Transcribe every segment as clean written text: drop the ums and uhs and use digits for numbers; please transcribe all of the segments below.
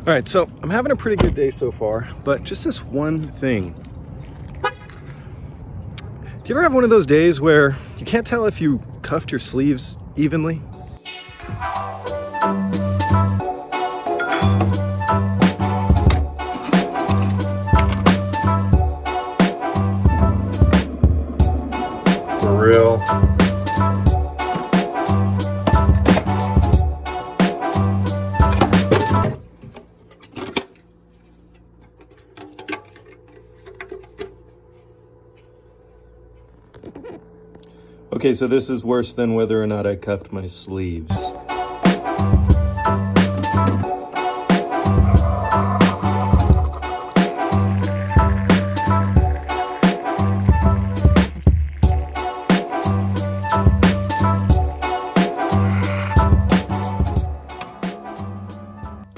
All right, so I'm having a pretty good day so far, but just this one thing. Do you ever have one of those days where you can't tell if you cuffed your sleeves evenly? For real? Okay, so this is worse than whether or not I cuffed my sleeves.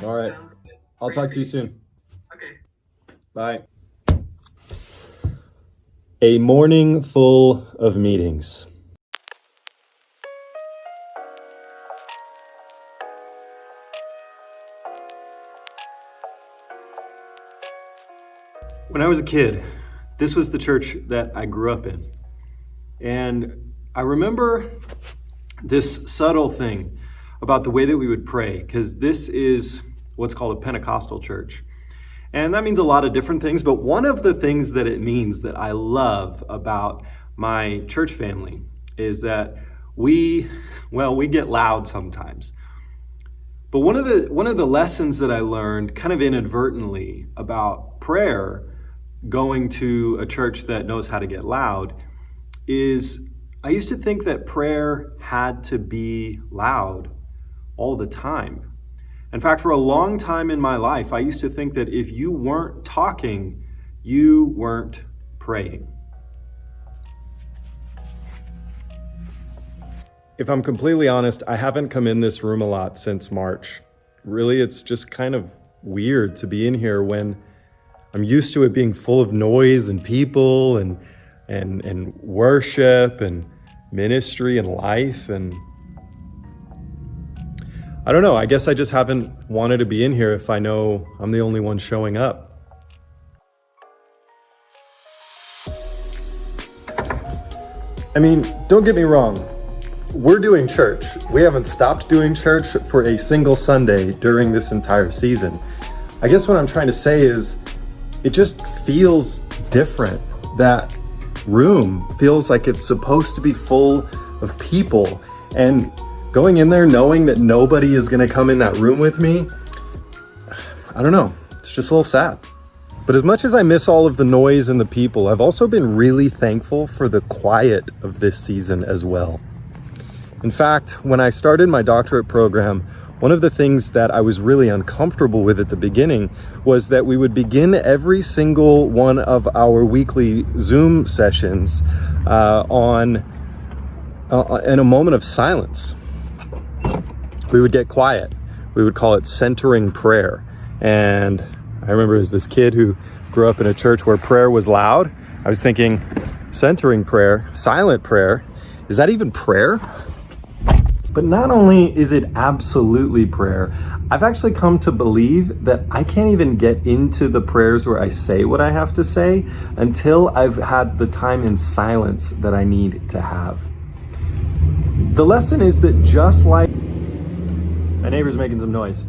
All right, I'll talk to you soon. Okay. Bye. A morning full of meetings. When I was a kid, this was the church that I grew up in. And I remember this subtle thing about the way that we would pray, because this is what's called a Pentecostal church. And that means a lot of different things, but one of the things that it means that I love about my church family is that we get loud sometimes. But one of the lessons that I learned kind of inadvertently about prayer, going to a church that knows how to get loud, is I used to think that prayer had to be loud all the time. In fact, for a long time in my life, I used to think that if you weren't talking, you weren't praying. If I'm completely honest, I haven't come in this room a lot since March. Really, it's just kind of weird to be in here when I'm used to it being full of noise and people and worship and ministry and life. And I don't know, I guess I just haven't wanted to be in here if I know I'm the only one showing up. I mean, don't get me wrong. We're doing church. We haven't stopped doing church for a single Sunday during this entire season. I guess what I'm trying to say is it just feels different. That room feels like it's supposed to be full of people, and going in there knowing that nobody is going to come in that room with me, I don't know, it's just a little sad. But as much as I miss all of the noise and the people, I've also been really thankful for the quiet of this season as well. In fact, when I started my doctorate program, one of the things that I was really uncomfortable with at the beginning was that we would begin every single one of our weekly Zoom sessions in a moment of silence. We would get quiet. We would call it centering prayer. And I remember as this kid who grew up in a church where prayer was loud, I was thinking, centering prayer, silent prayer, is that even prayer? But not only is it absolutely prayer, I've actually come to believe that I can't even get into the prayers where I say what I have to say until I've had the time in silence that I need to have. The lesson is that just like... My neighbor's making some noise.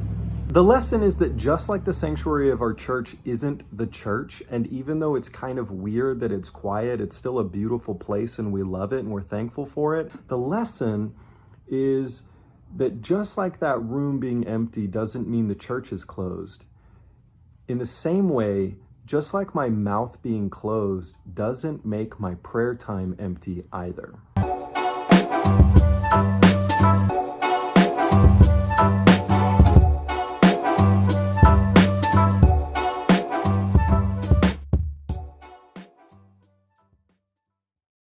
The lesson is that just like the sanctuary of our church isn't the church, and even though it's kind of weird that it's quiet, it's still a beautiful place and we love it and we're thankful for it. The lesson is that just like that room being empty doesn't mean the church is closed. In the same way, just like my mouth being closed doesn't make my prayer time empty either.